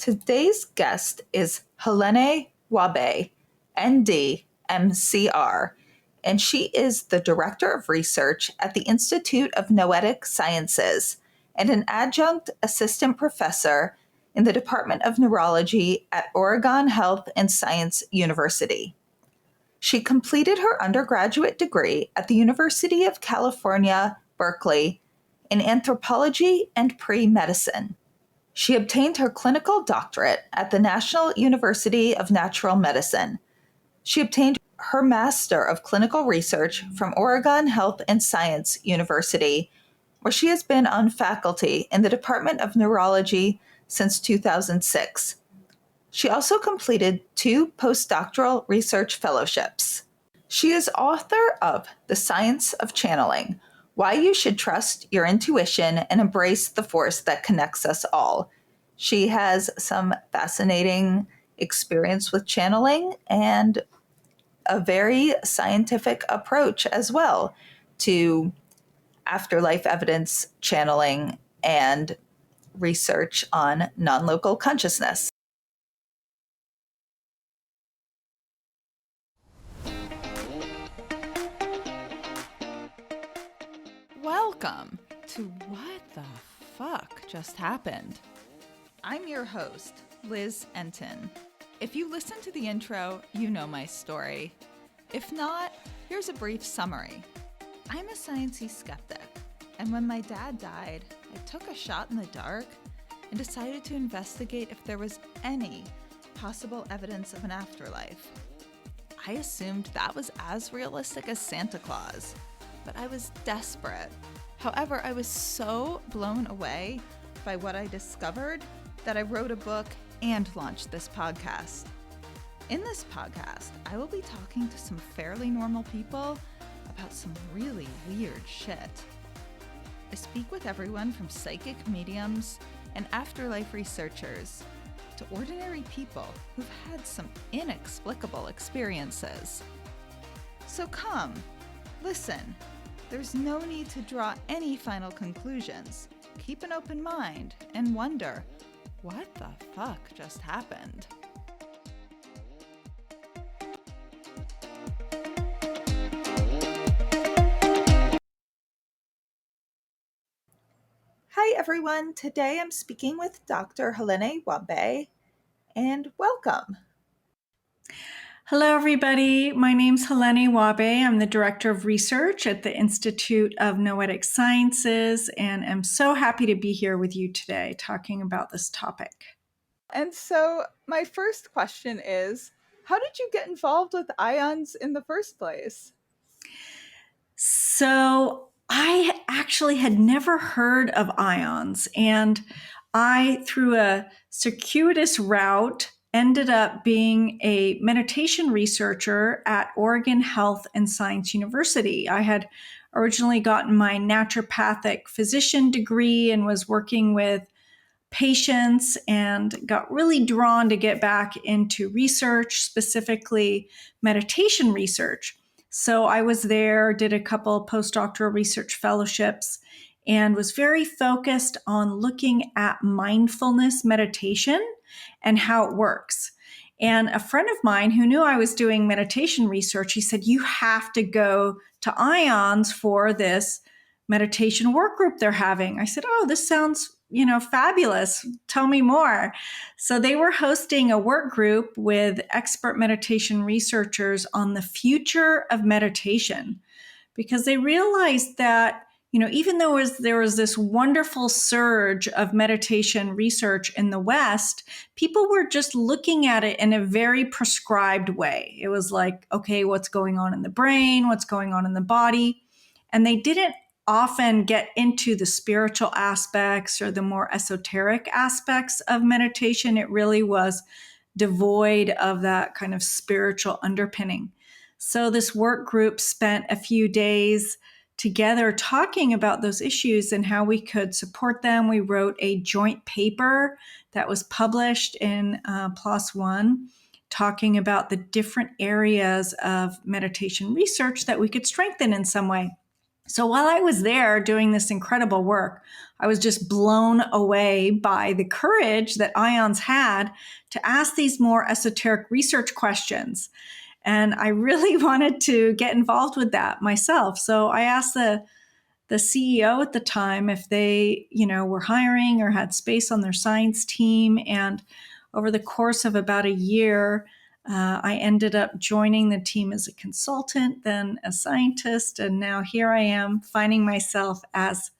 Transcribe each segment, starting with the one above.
Today's guest is Helané Wahbeh, ND, MCR, and she is the Director of Research at the Institute of Noetic Sciences and an adjunct assistant professor in the Department of Neurology at Oregon Health and Science University. She completed her undergraduate degree at the University of California Berkeley in Anthropology and Pre-Medicine. She obtained her clinical doctorate at the National University of Natural Medicine. She obtained her Master of Clinical Research from Oregon Health and Science University, where she has been on faculty in the Department of Neurology since 2006. She also completed 2 postdoctoral research fellowships. She is author of The Science of Channeling: Why You Should Trust Your Intuition and Embrace the Force That Connects Us All. She has some fascinating experience with channeling and a very scientific approach as well to afterlife evidence channeling and research on non-local consciousness. Welcome to What the Fuck Just Happened. I'm your host, Liz Enton. If you listen to the intro, you know my story. If not, here's a brief summary. I'm a sciencey-skeptic, and when my dad died, I took a shot in the dark and decided to investigate if there was any possible evidence of an afterlife. I assumed that was as realistic as Santa Claus, but I was desperate. However, I was so blown away by what I discovered that I wrote a book and launched this podcast. In this podcast, I will be talking to some fairly normal people about some really weird shit. I speak with everyone from psychic mediums and afterlife researchers to ordinary people who've had some inexplicable experiences. So come, listen. There's no need to draw any final conclusions. Keep an open mind and wonder, what the fuck just happened? Hi everyone, today I'm speaking with Dr. Helané Wahbeh, and welcome. Hello, everybody. My name's Helané Wahbeh. I'm the Director of Research at the Institute of Noetic Sciences, and I'm so happy to be here with you today talking about this topic. And so my first question is, how did you get involved with IONS in the first place? So I actually had never heard of IONS, and I, through a circuitous route, ended up being a meditation researcher at Oregon Health and Science University. I had originally gotten my naturopathic physician degree and was working with patients and got really drawn to get back into research, specifically meditation research. So I was there, did a couple postdoctoral research fellowships, and was very focused on looking at mindfulness meditation and how it works. And a friend of mine who knew I was doing meditation research, he said, you have to go to IONS for this meditation work group they're having. I said, oh, this sounds, fabulous. Tell me more. So they were hosting a work group with expert meditation researchers on the future of meditation, because they realized that even though there was this wonderful surge of meditation research in the West, people were just looking at it in a very prescribed way. It was like, okay, what's going on in the brain? What's going on in the body? And they didn't often get into the spiritual aspects or the more esoteric aspects of meditation. It really was devoid of that kind of spiritual underpinning. So this work group spent a few days together talking about those issues and how we could support them. We wrote a joint paper that was published in PLOS One, talking about the different areas of meditation research that we could strengthen in some way. So while I was there doing this incredible work, I was just blown away by the courage that IONS had to ask these more esoteric research questions. And I really wanted to get involved with that myself. So I asked the CEO at the time if they, were hiring or had space on their science team. And over the course of about a year, I ended up joining the team as a consultant, then a scientist, and now here I am finding myself as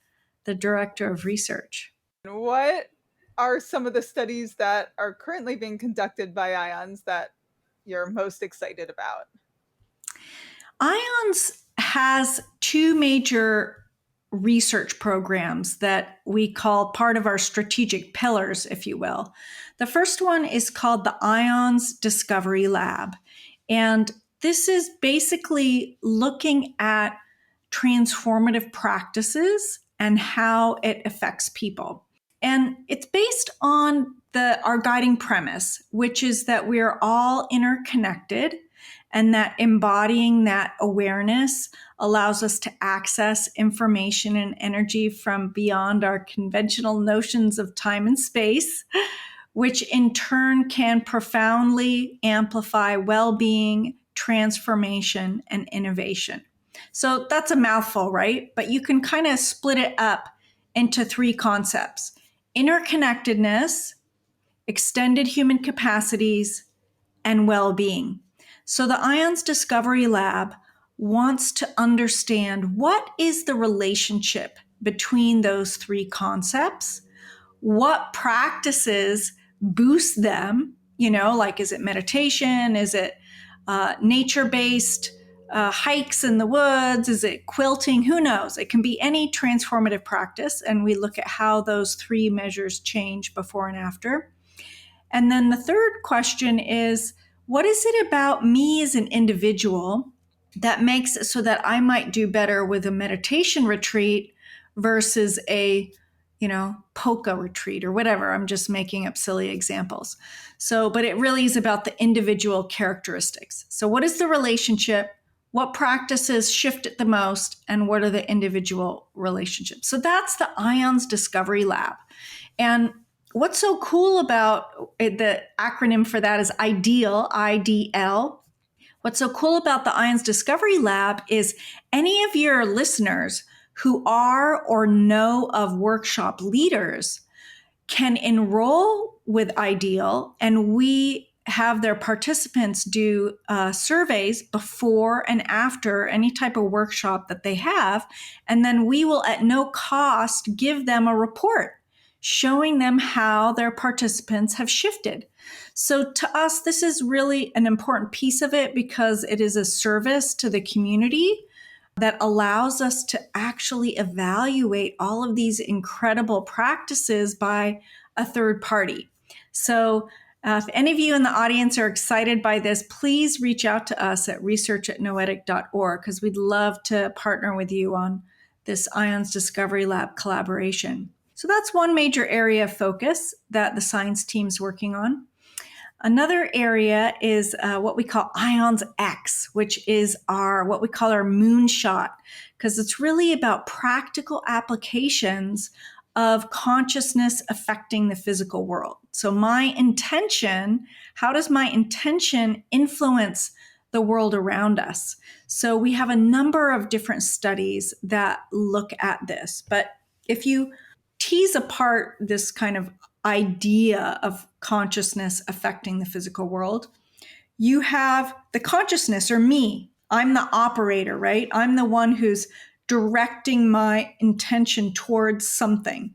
the director of research. What are some of the studies that are currently being conducted by IONS that you're most excited about? IONS has two major research programs that we call part of our strategic pillars, if you will. The first one is called the IONS Discovery Lab. And this is basically looking at transformative practices and how it affects people. And it's based on our guiding premise, which is that we are all interconnected and that embodying that awareness allows us to access information and energy from beyond our conventional notions of time and space, which in turn can profoundly amplify well-being, transformation, and innovation. So that's a mouthful, right? But you can kind of split it up into three concepts: interconnectedness, extended human capacities, and well-being. So the IONS Discovery Lab wants to understand what is the relationship between those three concepts, what practices boost them, like is it meditation, is it nature-based hikes in the woods, is it quilting, who knows? It can be any transformative practice, and we look at how those three measures change before and after. And then the third question is, what is it about me as an individual that makes it so that I might do better with a meditation retreat versus a, polka retreat or whatever? I'm just making up silly examples. So, but it really is about the individual characteristics. So what is the relationship? What practices shift it the most? And what are the individual relationships? So that's the IONS Discovery Lab. And what's so cool about it, the acronym for that is IDEAL, IDL. What's so cool about the IONS Discovery Lab is any of your listeners who are or know of workshop leaders can enroll with IDEAL, and we have their participants do surveys before and after any type of workshop that they have. And then we will at no cost give them a report showing them how their participants have shifted. So to us, this is really an important piece of it because it is a service to the community that allows us to actually evaluate all of these incredible practices by a third party. So if any of you in the audience are excited by this, please reach out to us at research@noetic.org because we'd love to partner with you on this IONS Discovery Lab collaboration. So that's one major area of focus that the science team's working on. Another area is what we call IONS X, which is what we call our moonshot, because it's really about practical applications of consciousness affecting the physical world. So how does my intention influence the world around us? So we have a number of different studies that look at this. But if you tease apart this kind of idea of consciousness affecting the physical world, you have the consciousness, or me. I'm the operator, right? I'm the one who's directing my intention towards something.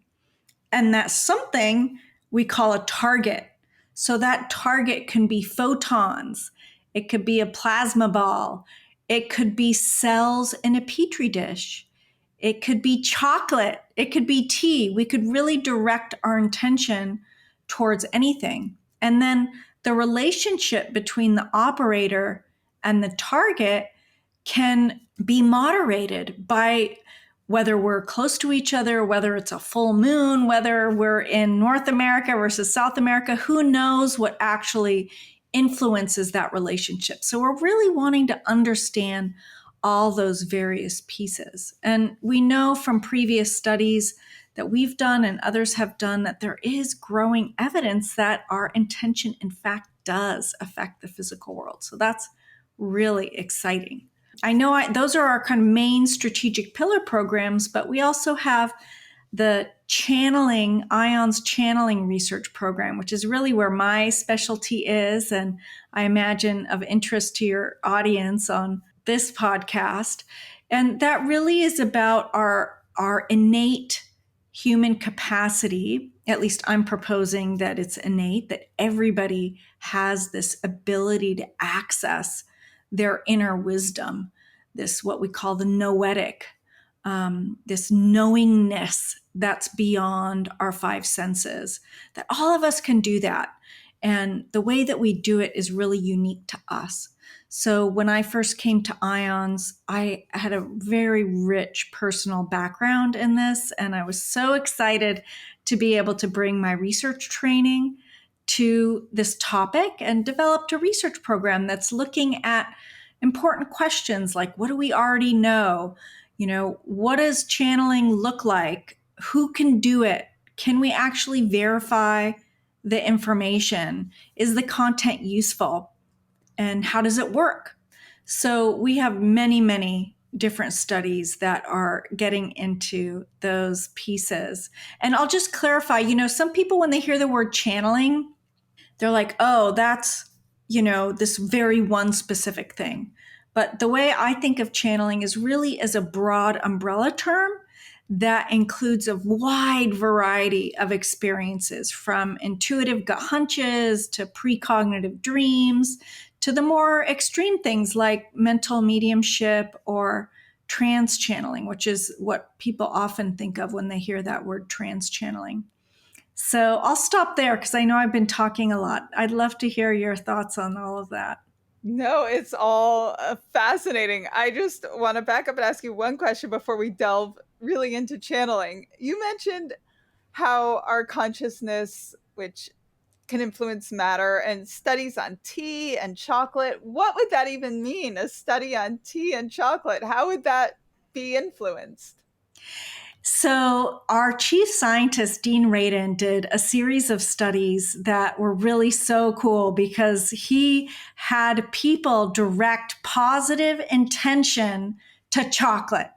And that something we call a target. So that target can be photons. It could be a plasma ball. It could be cells in a petri dish. It could be chocolate. It could be tea. We could really direct our intention towards anything. And then the relationship between the operator and the target can be moderated by whether we're close to each other, whether it's a full moon, whether we're in North America versus South America. Who knows what actually influences that relationship? So we're really wanting to understand all those various pieces. And we know from previous studies that we've done and others have done that there is growing evidence that our intention, in fact, does affect the physical world. So that's really exciting. I know those are our kind of main strategic pillar programs, but we also have the channeling, IONS channeling research program, which is really where my specialty is, and I imagine of interest to your audience on this podcast. And that really is about our innate human capacity. At least I'm proposing that it's innate, that everybody has this ability to access their inner wisdom, this what we call the noetic, this knowingness that's beyond our five senses, that all of us can do that. And the way that we do it is really unique to us. So when I first came to IONS, I had a very rich personal background in this, and I was so excited to be able to bring my research training to this topic and developed a research program that's looking at important questions like, what do we already know? What does channeling look like? Who can do it? Can we actually verify the information? Is the content useful? And how does it work? So we have many, many different studies that are getting into those pieces. And I'll just clarify, some people, when they hear the word channeling, they're like, oh, that's, this very one specific thing. But the way I think of channeling is really as a broad umbrella term that includes a wide variety of experiences, from intuitive gut hunches to precognitive dreams to the more extreme things like mental mediumship or trance channeling, which is what people often think of when they hear that word, trance channeling. So I'll stop there because I know I've been talking a lot. I'd love to hear your thoughts on all of that. No, it's all fascinating. I just want to back up and ask you one question before we delve really into channeling. You mentioned how our consciousness, which can influence matter, and studies on tea and chocolate. What would that even mean? A study on tea and chocolate? How would that be influenced? So our chief scientist, Dean Radin, did a series of studies that were really so cool because he had people direct positive intention to chocolate.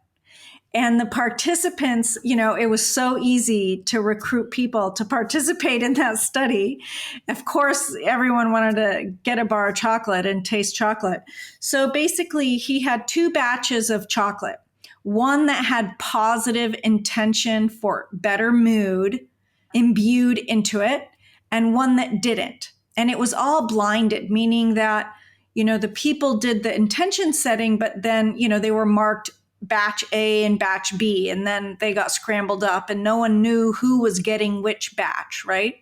And the participants, it was so easy to recruit people to participate in that study. Of course, everyone wanted to get a bar of chocolate and taste chocolate. So basically, he had two batches of chocolate, one that had positive intention for better mood imbued into it, and one that didn't. And it was all blinded, meaning that, the people did the intention setting, but then, they were marked batch A and batch B, and then they got scrambled up and no one knew who was getting which batch, right?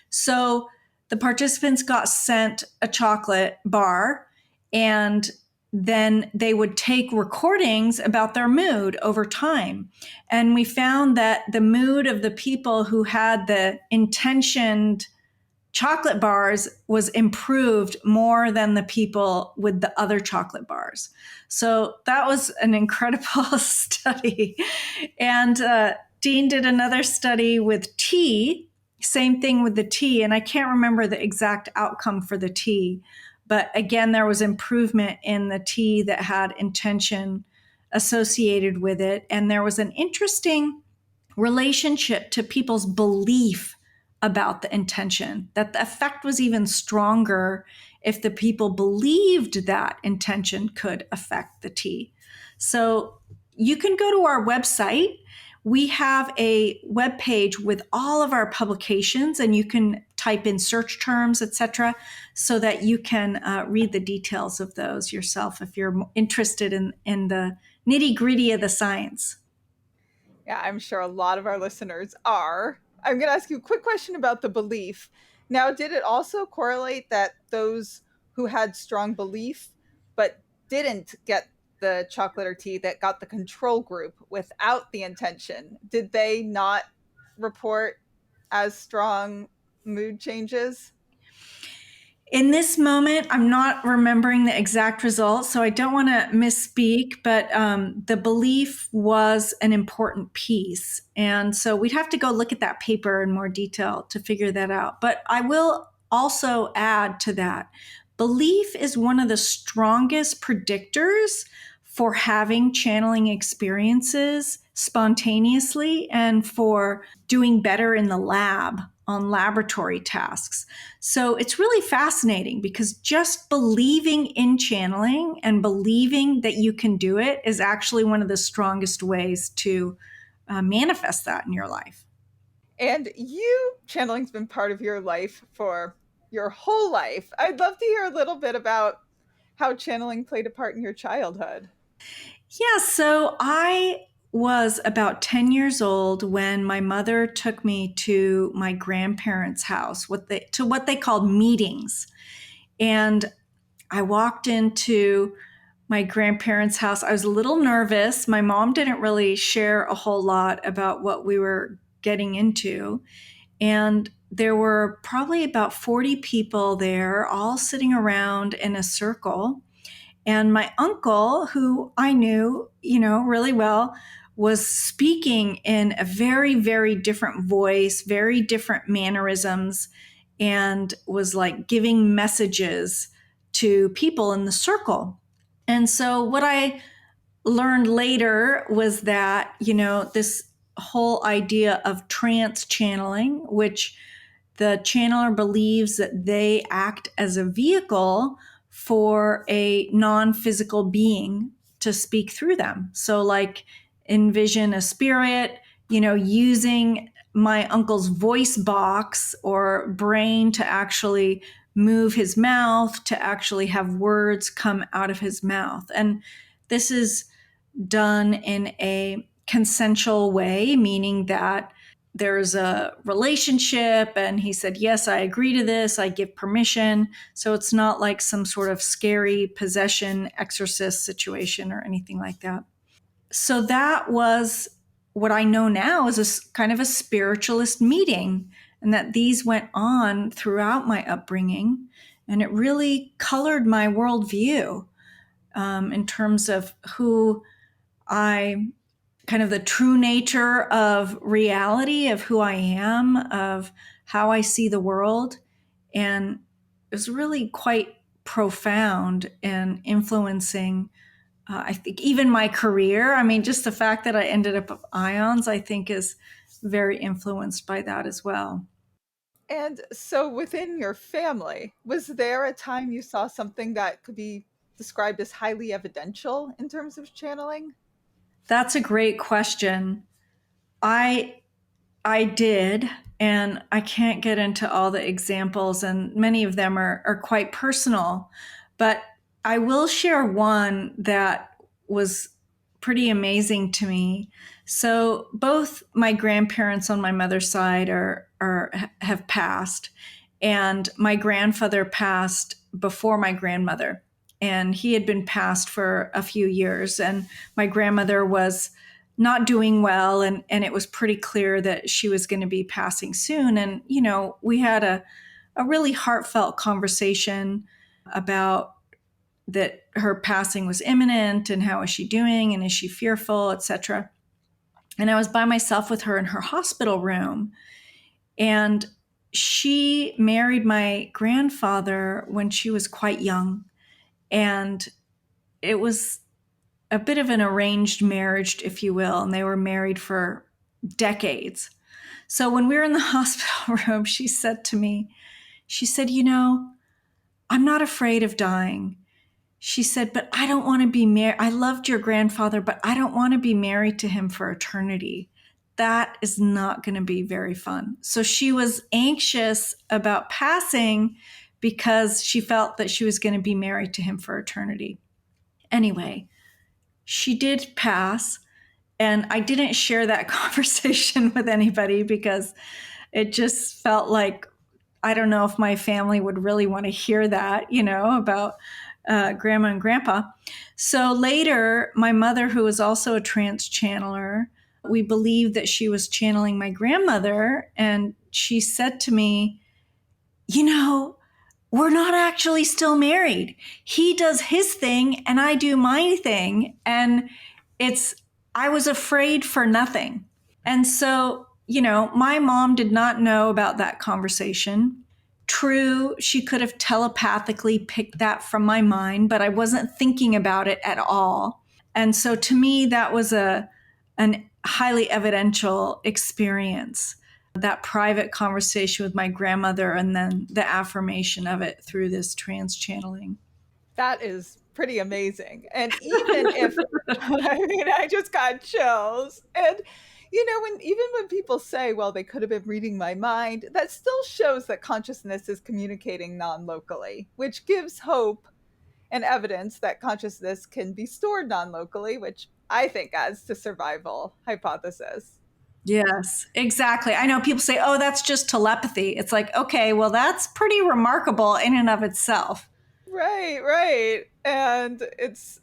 So the participants got sent a chocolate bar, and then they would take recordings about their mood over time. And we found that the mood of the people who had the intentioned chocolate bars was improved more than the people with the other chocolate bars. So that was an incredible study. And Dean did another study with tea, same thing with the tea. And I can't remember the exact outcome for the tea. But again, there was improvement in the tea that had intention associated with it. And there was an interesting relationship to people's belief about the intention, that the effect was even stronger if the people believed that intention could affect the tea. So you can go to our website. We have a web page with all of our publications, and you can type in search terms, etc., so that you can read the details of those yourself if you're interested in the nitty-gritty of the science. Yeah, I'm sure a lot of our listeners are. I'm going to ask you a quick question about the belief. Now, did it also correlate that those who had strong belief but didn't get the chocolate or tea, that got the control group without the intention, did they not report as strong mood changes? In this moment, I'm not remembering the exact results, so I don't want to misspeak, but the belief was an important piece. And so we'd have to go look at that paper in more detail to figure that out. But I will also add to that, belief is one of the strongest predictors for having channeling experiences spontaneously and for doing better in the lab on laboratory tasks. So it's really fascinating because just believing in channeling and believing that you can do it is actually one of the strongest ways to manifest that in your life. And channeling's been part of your life for your whole life. I'd love to hear a little bit about how channeling played a part in your childhood. Yeah, so I was about 10 years old when my mother took me to my grandparents' house, what they called meetings. And I walked into my grandparents' house. I was a little nervous. My mom didn't really share a whole lot about what we were getting into. And there were probably about 40 people there, all sitting around in a circle. And my uncle, who I knew, really well, was speaking in a very, very different voice, very different mannerisms, and was like giving messages to people in the circle. And so what I learned later was that, this whole idea of trance channeling, which the channeler believes that they act as a vehicle for a non-physical being to speak through them. So like envision a spirit, using my uncle's voice box or brain to actually move his mouth, to actually have words come out of his mouth. And this is done in a consensual way, meaning that there's a relationship and he said, yes, I agree to this, I give permission. So it's not like some sort of scary possession exorcist situation or anything like that. So that was what I know now is a kind of a spiritualist meeting, and that these went on throughout my upbringing. And it really colored my worldview in terms of who I kind of the true nature of reality, of who I am, of how I see the world. And it was really quite profound in influencing, I think, even my career. I mean, just the fact that I ended up at IONS, I think, is very influenced by that as well. And so within your family, was there a time you saw something that could be described as highly evidential in terms of channeling? That's a great question. I I did, and I can't get into all the examples, and many of them are quite personal, but I will share one that was pretty amazing to me. So both my grandparents on my mother's side have passed, and my grandfather passed before my grandmother, and he had been passed for a few years, and my grandmother was not doing well, and it was pretty clear that she was going to be passing soon. And we had a really heartfelt conversation about that her passing was imminent and how is she doing and is she fearful, etc. And I was by myself with her in her hospital room, and she married my grandfather when she was quite young, and it was a bit of an arranged marriage, if you will, and they were married for decades. So when we were in the hospital room, she said to me, she said, I'm not afraid of dying. She said, but I don't want to be married. I loved your grandfather, but I don't want to be married to him for eternity. That is not going to be very fun. So she was anxious about passing because she felt that she was going to be married to him for eternity. Anyway, she did pass, and I didn't share that conversation with anybody because it just felt like, I don't know if my family would really want to hear that, about grandma and grandpa. So later, my mother, who was also a trance channeler, we believed that she was channeling my grandmother. And she said to me, we're not actually still married. He does his thing and I do my thing. And I was afraid for nothing. And so, my mom did not know about that conversation. True, she could have telepathically picked that from my mind, but I wasn't thinking about it at all. And so to me, that was an highly evidential experience, that private conversation with my grandmother and then the affirmation of it through this trans channeling. That is pretty amazing. And even if, I just got chills. And, even when people say, well, they could have been reading my mind, that still shows that consciousness is communicating non locally, which gives hope and evidence that consciousness can be stored non locally, which I think adds to survival hypothesis. Yes, exactly. I know people say, oh, that's just telepathy. It's like, okay, well, that's pretty remarkable in and of itself. Right, right. And it's,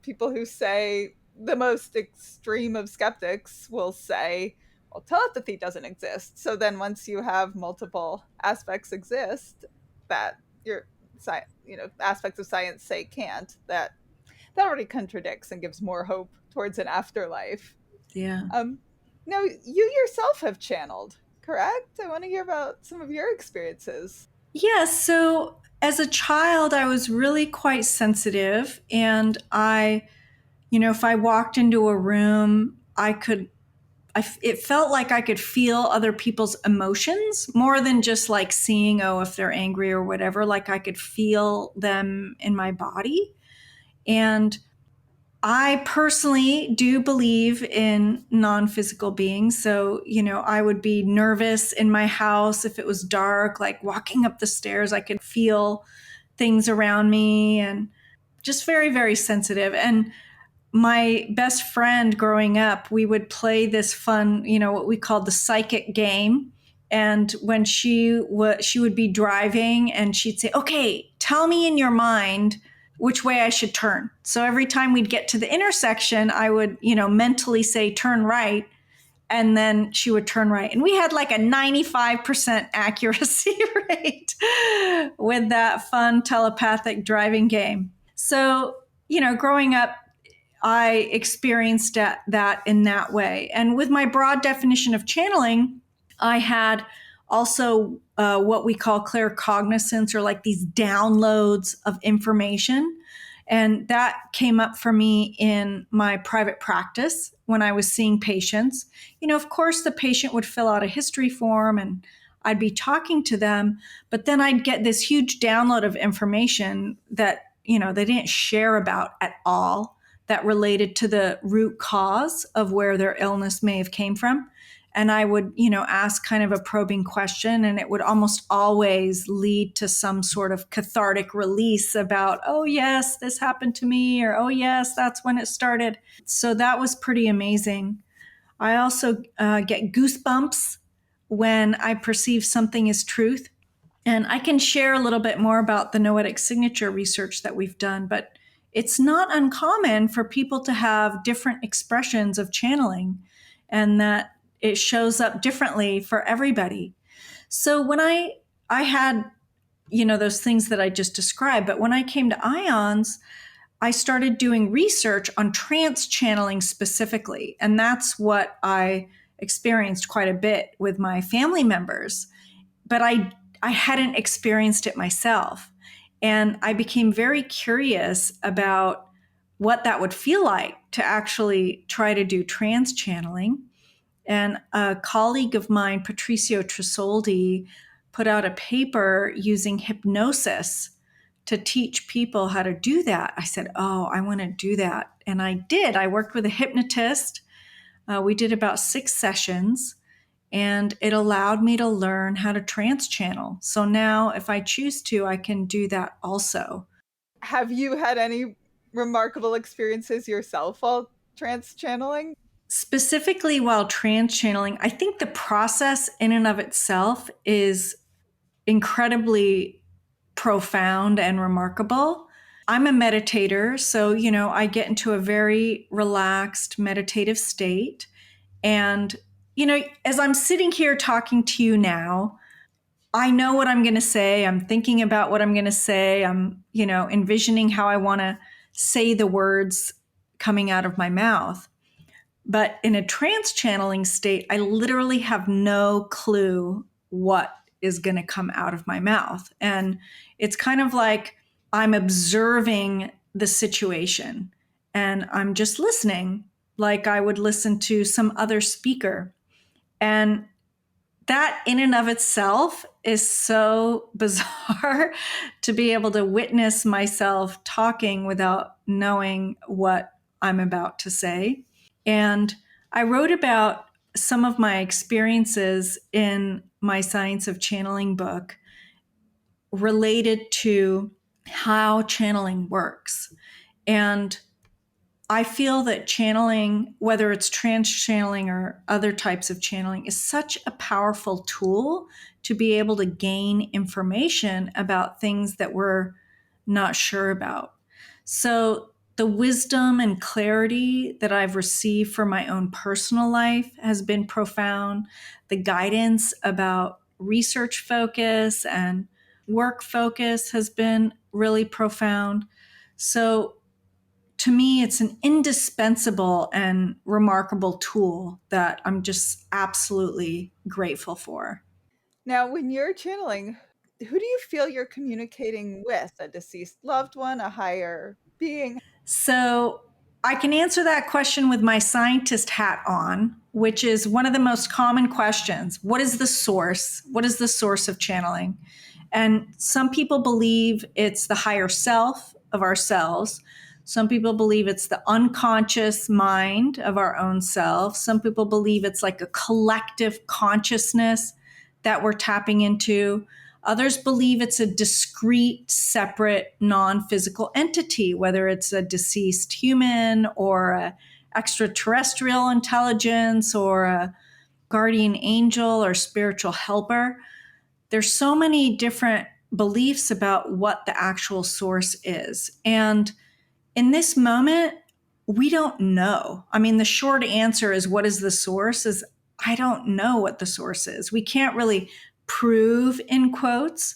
people who say the most extreme of skeptics will say, well, telepathy doesn't exist. So then once you have multiple aspects exist that your aspects of science say can't, that already contradicts and gives more hope towards an afterlife. Yeah. Now you yourself have channeled, correct? I want to hear about some of your experiences. Yeah. So as a child, I was really quite sensitive. And if I walked into a room, it felt like I could feel other people's emotions more than just like seeing, oh, if they're angry or whatever, like I could feel them in my body. And I personally do believe in non-physical beings. So, I would be nervous in my house if it was dark, like walking up the stairs, I could feel things around me and just very, very sensitive. And my best friend growing up, we would play this fun, what we called the psychic game. And when she would be driving and she'd say, okay, tell me in your mind which way I should turn. So every time we'd get to the intersection, I would, mentally say, turn right. And then she would turn right. And we had like a 95% accuracy rate with that fun telepathic driving game. So, growing up, I experienced that in that way. And with my broad definition of channeling, I had also what we call claircognizance, or like these downloads of information. And that came up for me in my private practice when I was seeing patients. Of course, the patient would fill out a history form and I'd be talking to them, but then I'd get this huge download of information that, they didn't share about at all, that related to the root cause of where their illness may have came from. And I would, ask kind of a probing question, and it would almost always lead to some sort of cathartic release about, oh, yes, this happened to me, or, oh, yes, that's when it started. So that was pretty amazing. I also get goosebumps when I perceive something as truth. And I can share a little bit more about the noetic signature research that we've done, but it's not uncommon for people to have different expressions of channeling, and that it shows up differently for everybody. So when I had, those things that I just described, but when I came to IONS, I started doing research on trance channeling specifically. And that's what I experienced quite a bit with my family members. But I hadn't experienced it myself. And I became very curious about what that would feel like to actually try to do trance channeling. And a colleague of mine, Patricio Tresoldi, put out a paper using hypnosis to teach people how to do that. I said, oh, I want to do that. And I did. I worked with a hypnotist. We did about 6 sessions, and it allowed me to learn how to trance channel. So now if I choose to, I can do that also. Have you had any remarkable experiences yourself while trance channeling? Specifically while trance channeling, I think the process in and of itself is incredibly profound and remarkable. I'm a meditator, so, I get into a very relaxed meditative state. And, as I'm sitting here talking to you now, I know what I'm going to say. I'm thinking about what I'm going to say. I'm, envisioning how I want to say the words coming out of my mouth. But in a trance channeling state, I literally have no clue what is going to come out of my mouth. And it's kind of like I'm observing the situation and I'm just listening like I would listen to some other speaker. And that in and of itself is so bizarre to be able to witness myself talking without knowing what I'm about to say. And I wrote about some of my experiences in my Science of Channeling book related to how channeling works. And I feel that channeling, whether it's trance channeling or other types of channeling, is such a powerful tool to be able to gain information about things that we're not sure about. So, the wisdom and clarity that I've received for my own personal life has been profound. The guidance about research focus and work focus has been really profound. So, to me, it's an indispensable and remarkable tool that I'm just absolutely grateful for. Now, when you're channeling, who do you feel you're communicating with? A deceased loved one, a higher being? So I can answer that question with my scientist hat on, which is one of the most common questions. What is the source? What is the source of channeling? And some people believe it's the higher self of ourselves. Some people believe it's the unconscious mind of our own self. Some people believe it's like a collective consciousness that we're tapping into. Others believe it's a discrete, separate, non-physical entity, whether it's a deceased human or an extraterrestrial intelligence or a guardian angel or spiritual helper. There's so many different beliefs about what the actual source is. And in this moment, we don't know. I mean, the short answer is what is the source? Is I don't know what the source is. We can't really prove, in quotes.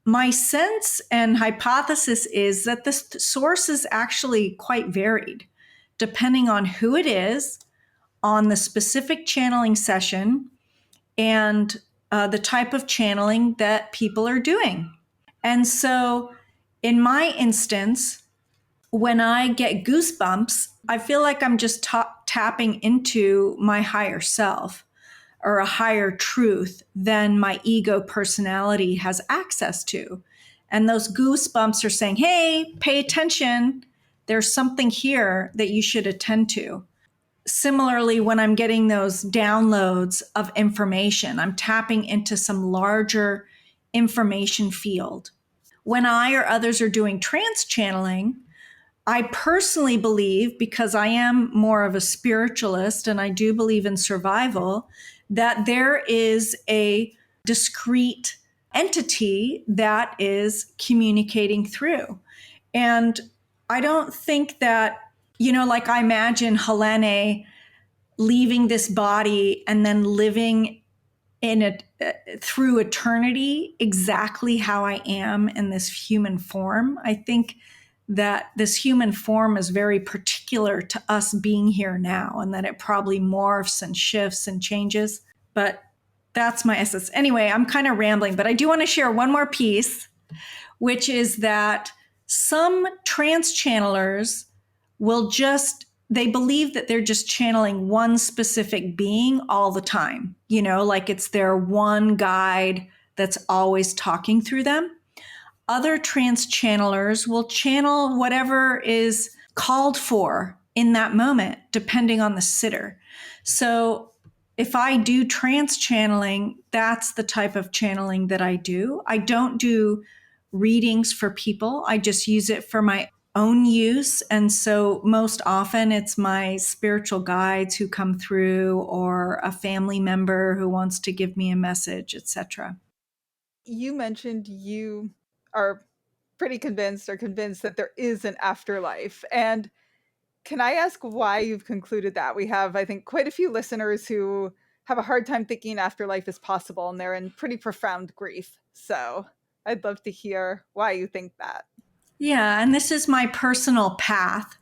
My sense and hypothesis is that the source is actually quite varied, depending on who it is, on the specific channeling session, and the type of channeling that people are doing. And so, in my instance, when I get goosebumps, I feel like I'm just tapping into my higher self or a higher truth than my ego personality has access to. And those goosebumps are saying, hey, pay attention. There's something here that you should attend to. Similarly, when I'm getting those downloads of information, I'm tapping into some larger information field. When I or others are doing trance channeling, I personally believe, because I am more of a spiritualist and I do believe in survival, that there is a discrete entity that is communicating through. And I don't think that, like I imagine Helané leaving this body and then living in it through eternity exactly how I am in this human form. I think that this human form is very particular to us being here now, and that it probably morphs and shifts and changes. But that's my essence. Anyway, I'm kind of rambling, but I do want to share one more piece, which is that some trance channelers they believe that they're just channeling one specific being all the time, like it's their one guide that's always talking through them. Other trance channelers will channel whatever is called for in that moment, depending on the sitter. So if I do trance channeling, that's the type of channeling that I do. I don't do readings for people. I just use it for my own use. And so most often it's my spiritual guides who come through or a family member who wants to give me a message, etc. You mentioned you are pretty convinced or convinced that there is an afterlife. And can I ask why you've concluded that? We have, I think, quite a few listeners who have a hard time thinking afterlife is possible, and they're in pretty profound grief. So I'd love to hear why you think that. Yeah, and this is my personal path.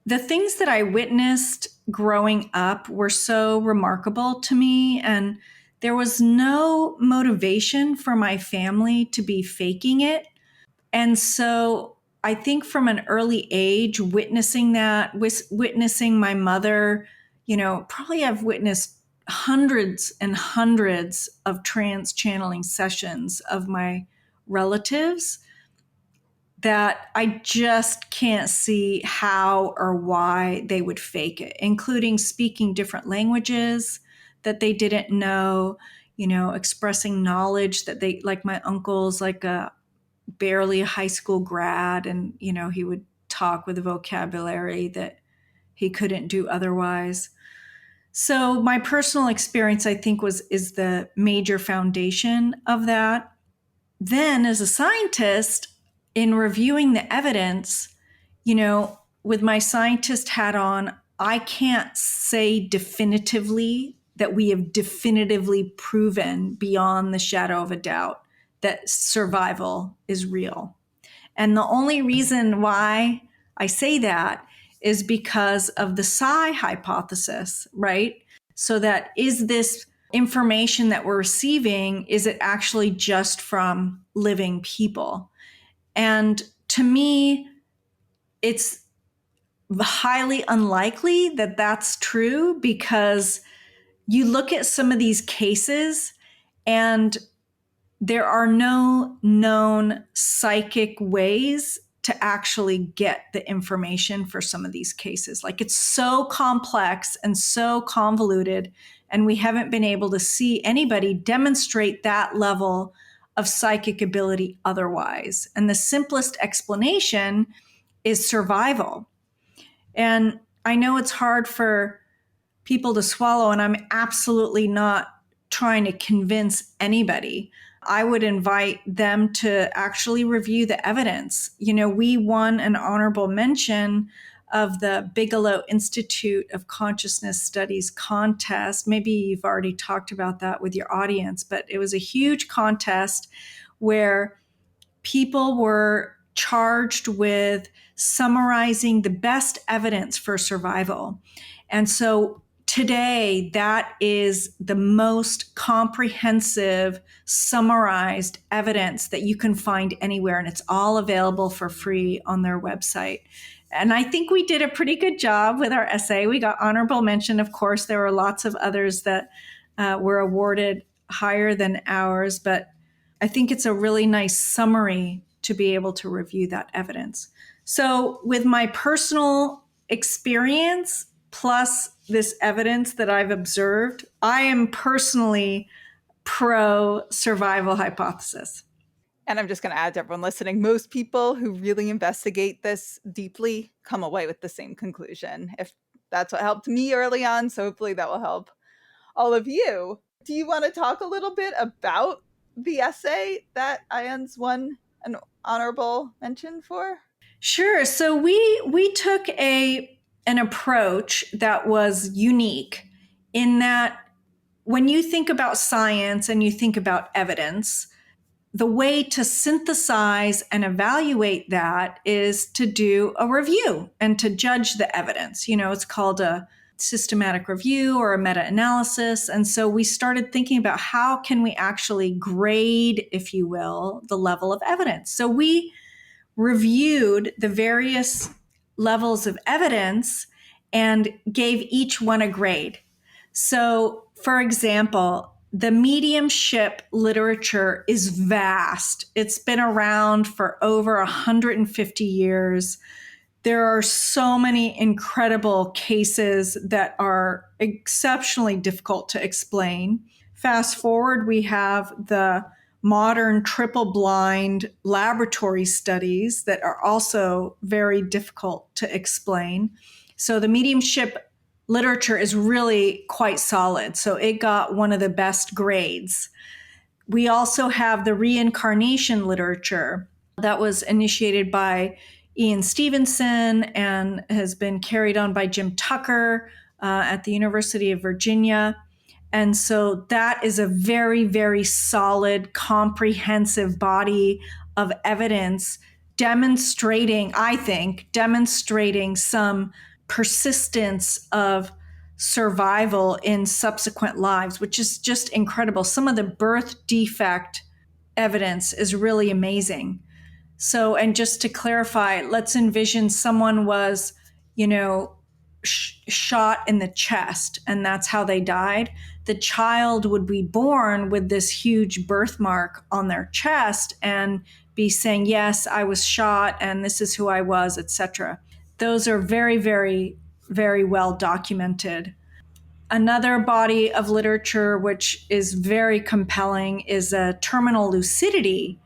The things that I witnessed growing up were so remarkable to me, and there was no motivation for my family to be faking it. And so I think from an early age, witnessing that, witnessing my mother, probably I've witnessed hundreds and hundreds of trance channeling sessions of my relatives that I just can't see how or why they would fake it, including speaking different languages that they didn't know, expressing knowledge that they, like my uncle's like a barely a high school grad, and he would talk with a vocabulary that he couldn't do otherwise. So my personal experience, I think, is the major foundation of that. Then as a scientist, in reviewing the evidence, with my scientist hat on, I can't say definitively that we have definitively proven beyond the shadow of a doubt that survival is real. And the only reason why I say that is because of the psi hypothesis, right? So that is this information that we're receiving, is it actually just from living people? And to me, it's highly unlikely that that's true, because you look at some of these cases and there are no known psychic ways to actually get the information for some of these cases. Like, it's so complex and so convoluted, and we haven't been able to see anybody demonstrate that level of psychic ability otherwise. And the simplest explanation is survival. And I know it's hard for people to swallow, and I'm absolutely not trying to convince anybody. I would invite them to actually review the evidence. We won an honorable mention of the Bigelow Institute of Consciousness Studies contest. Maybe you've already talked about that with your audience, but it was a huge contest where people were charged with summarizing the best evidence for survival. And so today, that is the most comprehensive, summarized evidence that you can find anywhere, and it's all available for free on their website. And I think we did a pretty good job with our essay. We got honorable mention. Of course, there were lots of others that were awarded higher than ours, but I think it's a really nice summary to be able to review that evidence. So with my personal experience, plus this evidence that I've observed, I am personally pro survival hypothesis. And I'm just going to add to everyone listening, most people who really investigate this deeply come away with the same conclusion. If that's what helped me early on, so hopefully that will help all of you. Do you want to talk a little bit about the essay that IONS won an honorable mention for? Sure. So we took an approach that was unique in that when you think about science and you think about evidence, the way to synthesize and evaluate that is to do a review and to judge the evidence. It's called a systematic review or a meta-analysis. And so we started thinking about how can we actually grade, if you will, the level of evidence. So we reviewed the various levels of evidence and gave each one a grade. So, for example, the mediumship literature is vast. It's been around for over 150 years. There are so many incredible cases that are exceptionally difficult to explain. Fast forward, we have the modern triple-blind laboratory studies that are also very difficult to explain. So the mediumship literature is really quite solid. So it got one of the best grades. We also have the reincarnation literature that was initiated by Ian Stevenson and has been carried on by Jim Tucker at the University of Virginia. And so that is a very, very solid, comprehensive body of evidence demonstrating, I think, demonstrating some persistence of survival in subsequent lives, which is just incredible. Some of the birth defect evidence is really amazing. So, and just to clarify, let's envision someone was, shot in the chest, and that's how they died. The child would be born with this huge birthmark on their chest and be saying, yes, I was shot and this is who I was, etc. Those are very, very, very well documented. Another body of literature which is very compelling is terminal lucidity,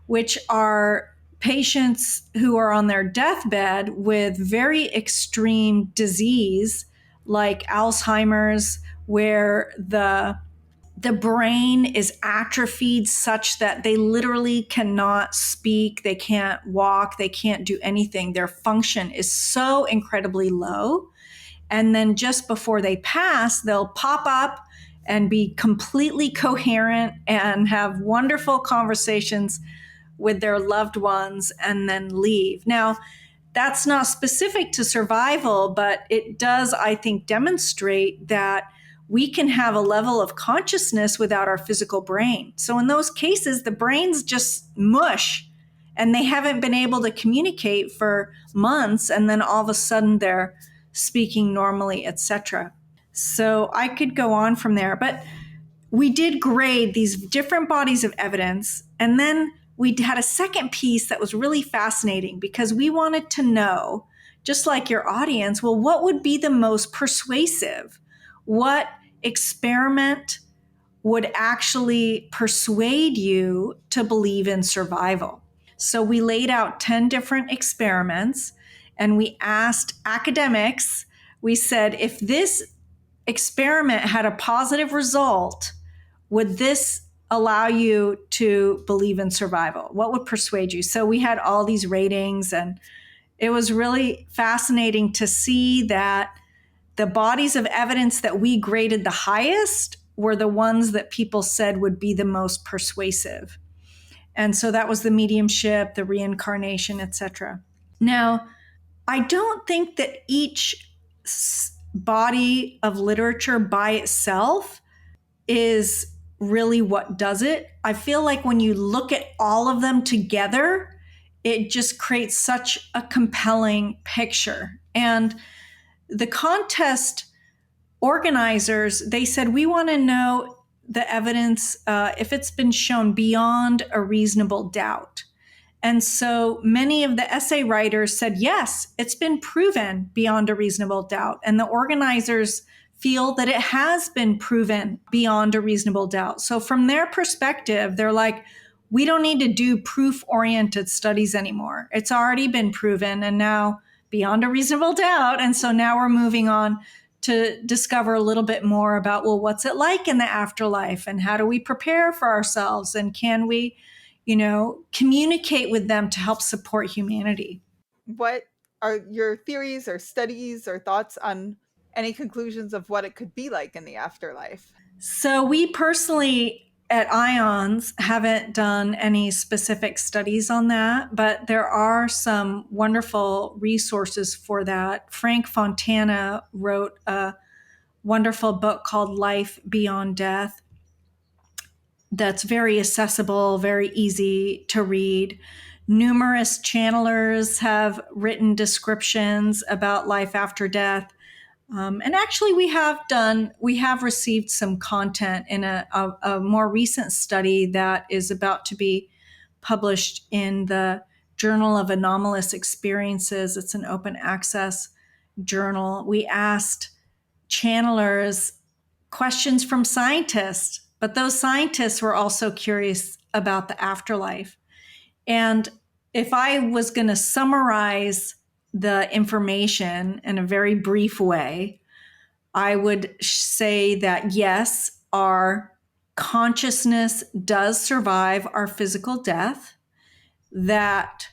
which are patients who are on their deathbed with very extreme disease like Alzheimer's, where the brain is atrophied such that they literally cannot speak, they can't walk, they can't do anything. Their function is so incredibly low. And then just before they pass, they'll pop up and be completely coherent and have wonderful conversations with their loved ones and then leave. Now, that's not specific to survival, but it does, I think, demonstrate that we can have a level of consciousness without our physical brain. So in those cases, the brain's just mush and they haven't been able to communicate for months, and then all of a sudden they're speaking normally, etc. So I could go on from there, but we did grade these different bodies of evidence, and then we had a second piece that was really fascinating because we wanted to know, just like your audience, well, what would be the most persuasive? What experiment would actually persuade you to believe in survival? So we laid out 10 different experiments and we asked academics, we said, if this experiment had a positive result, would this allow you to believe in survival? What would persuade you? So we had all these ratings, and it was really fascinating to see that the bodies of evidence that we graded the highest were the ones that people said would be the most persuasive. And so that was the mediumship, the reincarnation, etc. Now, I don't think that each body of literature by itself is really what does it. I feel like when you look at all of them together, it just creates such a compelling picture. And the contest organizers, they said, we want to know the evidence if it's been shown beyond a reasonable doubt. And so many of the essay writers said, yes, it's been proven beyond a reasonable doubt. And the organizers feel that it has been proven beyond a reasonable doubt. So from their perspective, they're like, we don't need to do proof-oriented studies anymore. It's already been proven and now beyond a reasonable doubt. And so now we're moving on to discover a little bit more about, well, what's it like in the afterlife and how do we prepare for ourselves? And can we, communicate with them to help support humanity? What are your theories or studies or thoughts on any conclusions of what it could be like in the afterlife? So we personally at IONS haven't done any specific studies on that, but there are some wonderful resources for that. Frank Fontana wrote a wonderful book called Life Beyond Death that's very accessible, very easy to read. Numerous channelers have written descriptions about life after death. And actually, we have received some content in a more recent study that is about to be published in the Journal of Anomalous Experiences. It's an open access journal. We asked channelers questions from scientists, but those scientists were also curious about the afterlife. And if I was going to summarize the information in a very brief way, I would say that yes, our consciousness does survive our physical death, that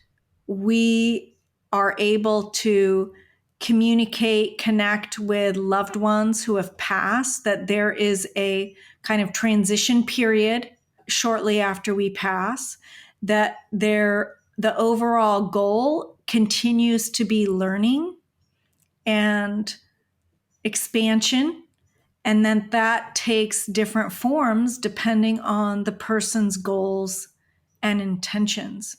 we are able to communicate, connect with loved ones who have passed, that there is a kind of transition period shortly after we pass, that the overall goal continues to be learning and expansion, and then that takes different forms depending on the person's goals and intentions.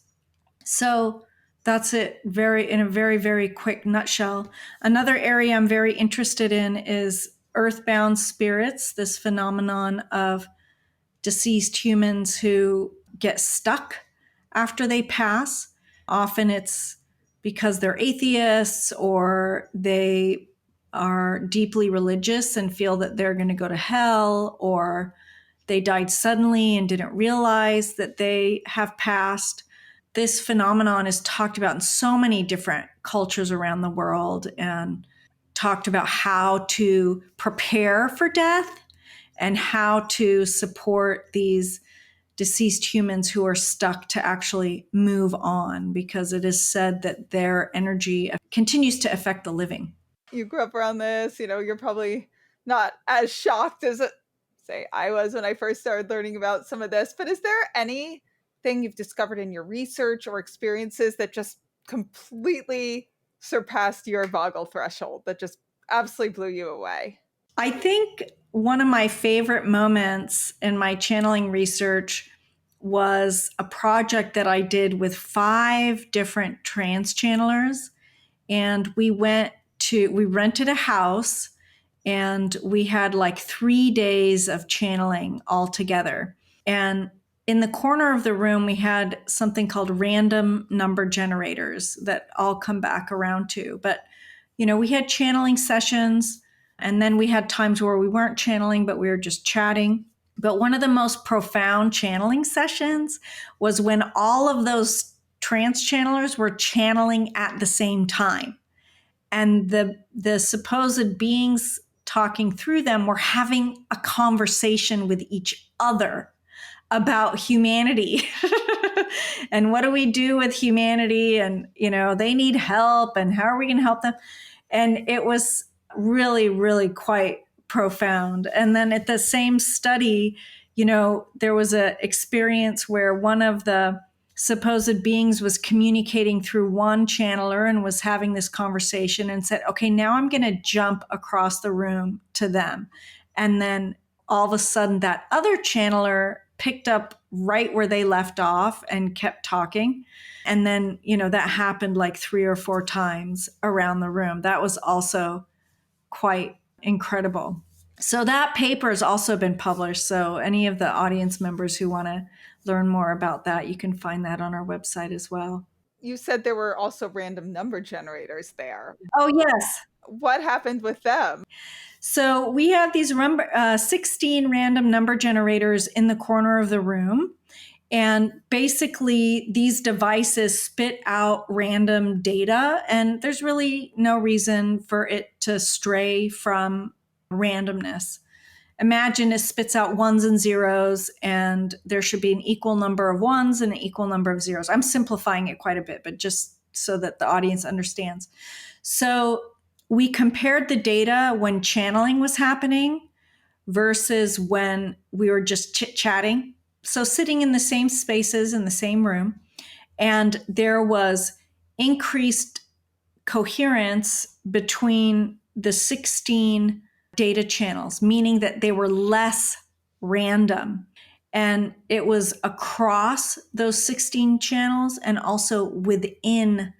So that's it, in a very, very quick nutshell. Another area I'm very interested in is earthbound spirits, this phenomenon of deceased humans who get stuck after they pass. Often it's because they're atheists or they are deeply religious and feel that they're going to go to hell, or they died suddenly and didn't realize that they have passed. This phenomenon is talked about in so many different cultures around the world, and talked about how to prepare for death and how to support these deceased humans who are stuck to actually move on, because it is said that their energy continues to affect the living. You grew up around this, you're probably not as shocked as, say, I was when I first started learning about some of this, but is there anything you've discovered in your research or experiences that just completely surpassed your Vogel threshold, that just absolutely blew you away? I think one of my favorite moments in my channeling research was a project that I did with 5 different trance channelers. And we rented a house, and we had like 3 days of channeling all together. And in the corner of the room, we had something called random number generators that all come back around to. But, we had channeling sessions, and then we had times where we weren't channeling, but we were just chatting. But one of the most profound channeling sessions was when all of those trance channelers were channeling at the same time. And the supposed beings talking through them were having a conversation with each other about humanity. And what do we do with humanity? And, they need help, and how are we going to help them? And it was really, really quite profound. And then at the same study, there was an experience where one of the supposed beings was communicating through one channeler and was having this conversation, and said, okay, now I'm going to jump across the room to them. And then all of a sudden that other channeler picked up right where they left off and kept talking. And then, that happened like 3 or 4 times around the room. That was also quite incredible. So that paper has also been published. So any of the audience members who want to learn more about that, you can find that on our website as well. You said there were also random number generators there. Oh, yes. What happened with them? So we have these 16 random number generators in the corner of the room. And basically, these devices spit out random data, and there's really no reason for it to stray from randomness. Imagine it spits out ones and zeros, and there should be an equal number of ones and an equal number of zeros. I'm simplifying it quite a bit, but just so that the audience understands. So we compared the data when channeling was happening versus when we were just chit-chatting. So sitting in the same spaces in the same room, and there was increased coherence between the 16 data channels, meaning that they were less random. And it was across those 16 channels and also within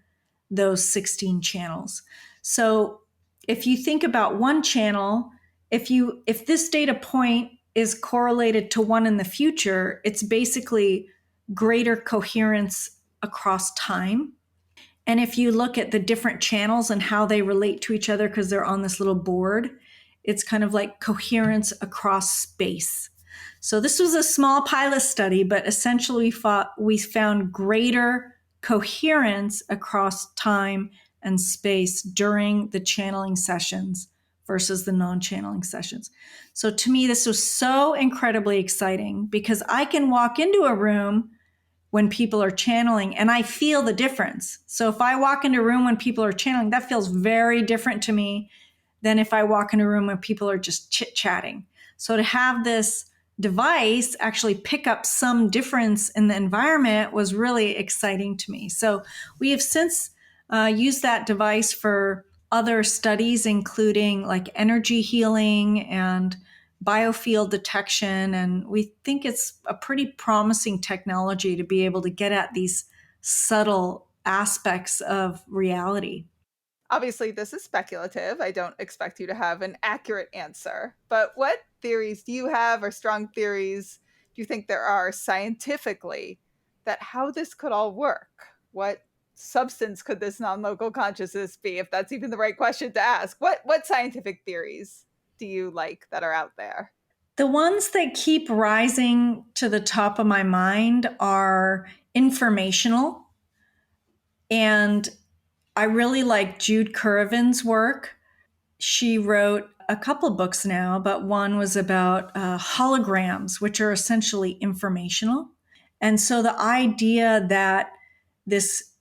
those 16 channels. So if you think about one channel, if this data point is correlated to one in the future, it's basically greater coherence across time. And if you look at the different channels and how they relate to each other, because they're on this little board, it's kind of like coherence across space. So this was a small pilot study, but essentially we found greater coherence across time and space during the channeling sessions versus the non-channeling sessions. So to me, this was so incredibly exciting, because I can walk into a room when people are channeling, and I feel the difference. So if I walk into a room when people are channeling, that feels very different to me than if I walk in a room when people are just chit-chatting. So to have this device actually pick up some difference in the environment was really exciting to me. So we have since used that device for other studies, including like energy healing and biofield detection. And we think it's a pretty promising technology to be able to get at these subtle aspects of reality. Obviously, this is speculative. I don't expect you to have an accurate answer. But what theories do you have, or strong theories do you think there are scientifically that how this could all work? What substance could this non-local consciousness be, if that's even the right question to ask? What scientific theories do you like that are out there? The ones that keep rising to the top of my mind are informational. And I really like Jude Currivan's work. She wrote a couple books now, but one was about holograms, which are essentially informational. And so the idea that this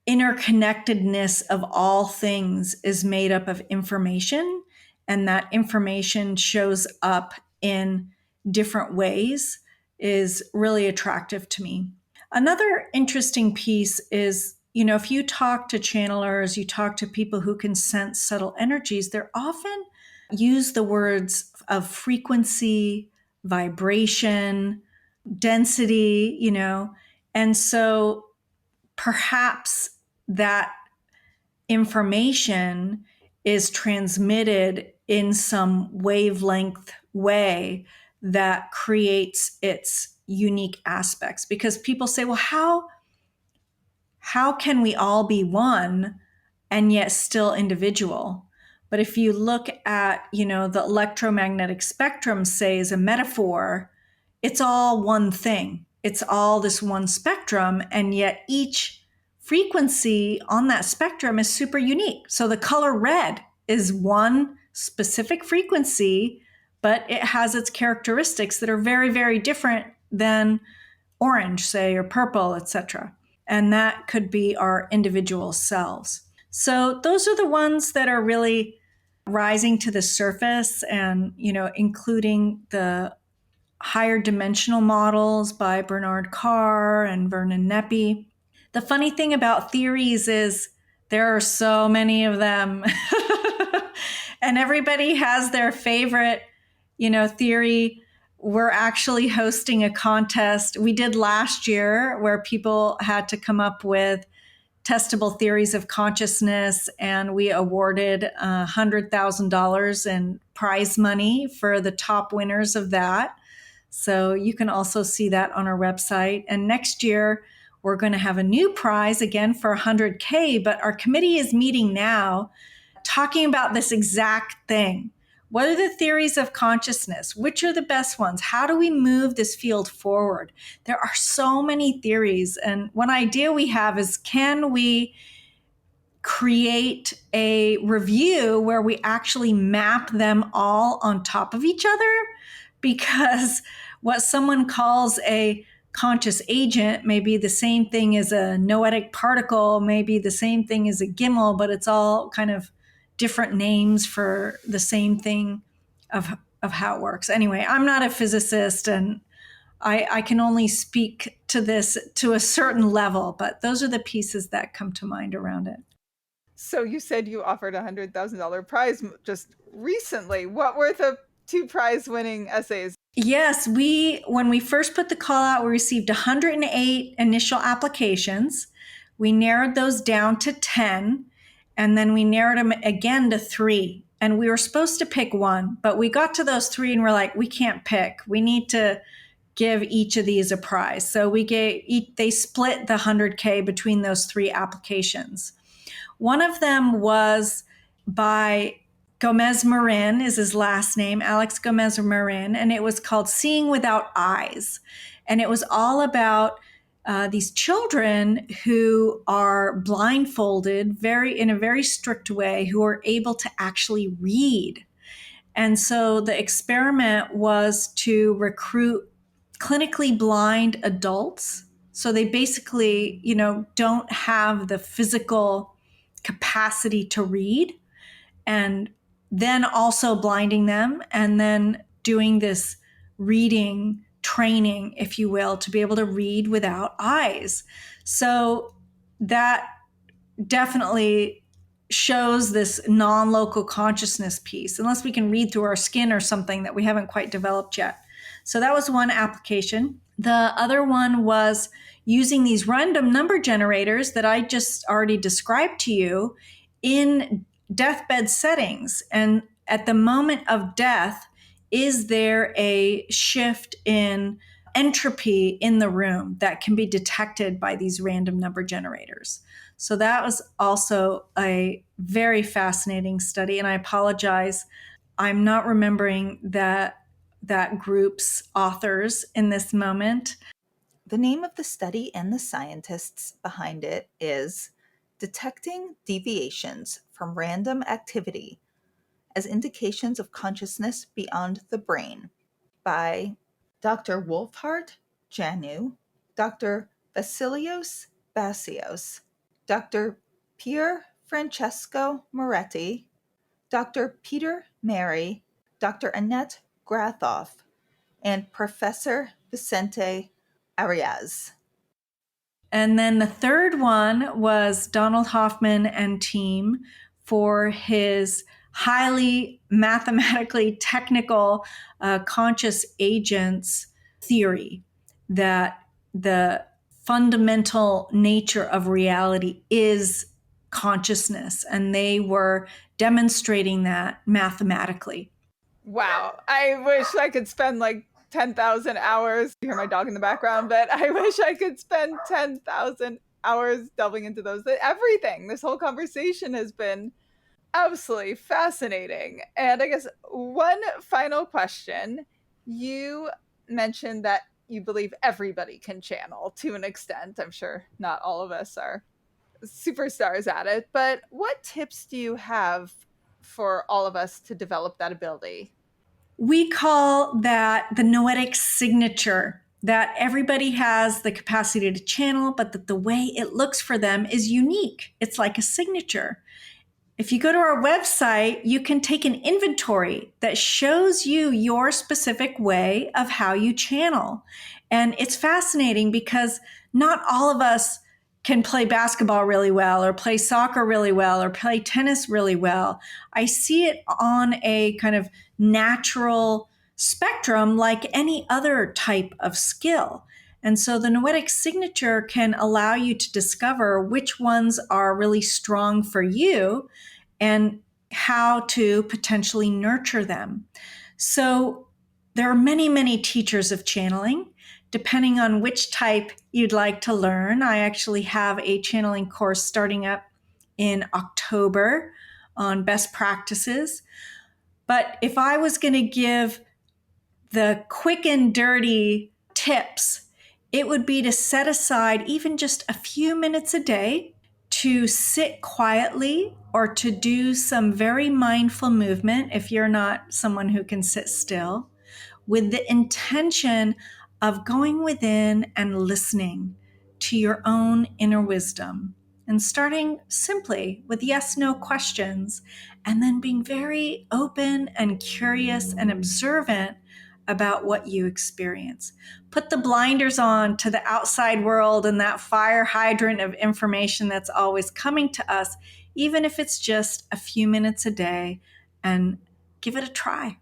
interconnectedness of all things is made up of information, and that information shows up in different ways is really attractive to me. Another interesting piece is, if you talk to channelers, you talk to people who can sense subtle energies, they're often use the words of frequency, vibration, density, and so perhaps that information is transmitted in some wavelength way that creates its unique aspects. Because people say, well, how can we all be one and yet still individual? But if you look at, the electromagnetic spectrum, say, as a metaphor, it's all one thing. It's all this one spectrum, and yet each frequency on that spectrum is super unique. So the color red is one specific frequency, but it has its characteristics that are very, very different than orange, say, or purple, etc. And that could be our individual selves. So those are the ones that are really rising to the surface, and, including the higher dimensional models by Bernard Carr and Vernon Nepi. The funny thing about theories is there are so many of them. And everybody has their favorite, theory. We're actually hosting a contest we did last year where people had to come up with testable theories of consciousness, and we awarded $100,000 in prize money for the top winners of that. So you can also see that on our website. And next year, we're going to have a new prize again for $100K, but our committee is meeting now talking about this exact thing. What are the theories of consciousness? Which are the best ones? How do we move this field forward? There are so many theories. And one idea we have is, can we create a review where we actually map them all on top of each other? Because what someone calls a conscious agent may be the same thing as a noetic particle, may be the same thing as a gimel, but it's all kind of different names for the same thing of how it works. Anyway, I'm not a physicist, and I can only speak to this to a certain level, but those are the pieces that come to mind around it. So you said you offered a $100,000 prize just recently. What were the 2 prize-winning essays? Yes, when we first put the call out, we received 108 initial applications. We narrowed those down to 10, and then we narrowed them again to 3. And we were supposed to pick one, but we got to those 3 and we're like, we can't pick. We need to give each of these a prize. So they split the 100K between those 3 applications. One of them was by Gomez Marin, is his last name, Alex Gomez Marin, and it was called Seeing Without Eyes. And it was all about these children who are blindfolded in a very strict way, who are able to actually read. And so the experiment was to recruit clinically blind adults, So they basically, don't have the physical capacity to read, and then also blinding them and then doing this reading training, if you will, to be able to read without eyes. So that definitely shows this non-local consciousness piece, unless we can read through our skin or something that we haven't quite developed yet. So that was one application. The other one was using these random number generators that I just already described to you in deathbed settings. And at the moment of death, is there a shift in entropy in the room that can be detected by these random number generators? So that was also a very fascinating study. And I apologize, I'm not remembering that group's authors in this moment. The name of the study and the scientists behind it is Detecting Deviations from Random Activity as Indications of Consciousness Beyond the Brain by Dr. Wolfhard Janu, Dr. Vasilios Basios, Dr. Pier Francesco Moretti, Dr. Peter Mary, Dr. Annette Grathoff, and Professor Vicente Arias. And then the third one was Donald Hoffman and team for his highly mathematically technical conscious agents theory, that the fundamental nature of reality is consciousness. And they were demonstrating that mathematically. Wow. I wish I could spend like 10,000 hours. You hear my dog in the background, but I wish I could spend 10,000 hours delving into those. Everything. This whole conversation has been absolutely fascinating. And I guess one final question. You mentioned that you believe everybody can channel to an extent. I'm sure not all of us are superstars at it, but what tips do you have for all of us to develop that ability? We call that the noetic signature, that everybody has the capacity to channel, but that the way it looks for them is unique. It's like a signature. If you go to our website, you can take an inventory that shows you your specific way of how you channel. And it's fascinating because not all of us can play basketball really well, or play soccer really well, or play tennis really well. I see it on a kind of natural spectrum like any other type of skill. And so the noetic signature can allow you to discover which ones are really strong for you and how to potentially nurture them. So there are many, many teachers of channeling, depending on which type you'd like to learn. I actually have a channeling course starting up in October on best practices. But if I was going to give the quick and dirty tips, it would be to set aside even just a few minutes a day to sit quietly or to do some very mindful movement if you're not someone who can sit still, with the intention of going within and listening to your own inner wisdom, and starting simply with yes/no questions, and then being very open and curious and observant about what you experience. Put the blinders on to the outside world and that fire hydrant of information that's always coming to us, even if it's just a few minutes a day, and give it a try.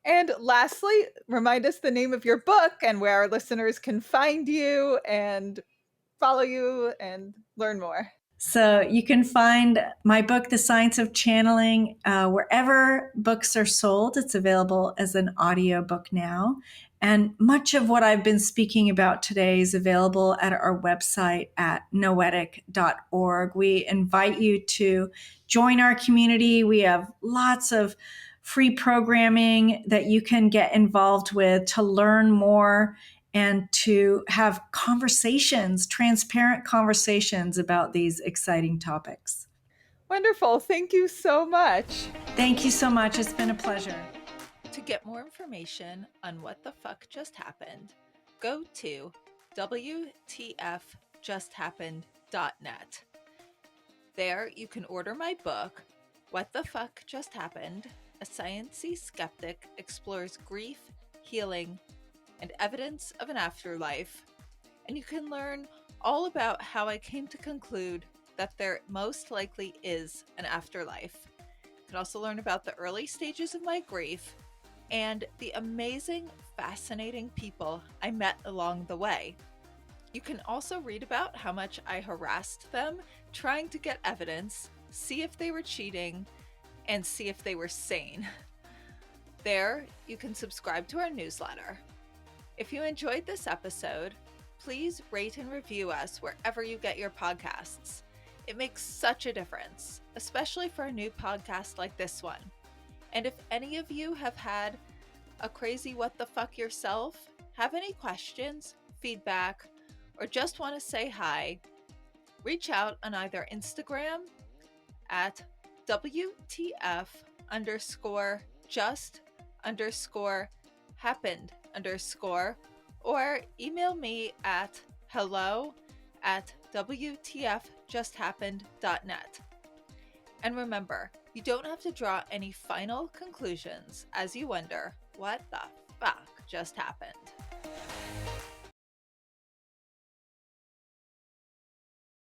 And lastly, remind us the name of your book and where our listeners can find you and follow you and learn more. So you can find my book, The Science of Channeling, wherever books are sold. It's available as an audiobook now. And much of what I've been speaking about today is available at our website at noetic.org. We invite you to join our community. We have lots of free programming that you can get involved with to learn more and to have conversations, transparent conversations about these exciting topics. Wonderful. Thank you so much. Thank you so much. It's been a pleasure. To get more information on what the fuck just happened, go to WTFJustHappened.net. There you can order my book, What the Fuck Just Happened? A Sciencey-Skeptic Explores Grief, Healing, and Evidence of an Afterlife. And you can learn all about how I came to conclude that there most likely is an afterlife. You can also learn about the early stages of my grief and the amazing, fascinating people I met along the way. You can also read about how much I harassed them trying to get evidence, see if they were cheating, and see if they were sane. There, you can subscribe to our newsletter. If you enjoyed this episode, please rate and review us wherever you get your podcasts. It makes such a difference, especially for a new podcast like this one. And if any of you have had a crazy what the fuck yourself, have any questions, feedback, or just want to say hi, reach out on either Instagram at WTF_just_happened_ or email me at hello@WTFJustHappened.net. And remember, you don't have to draw any final conclusions as you wonder what the fuck just happened.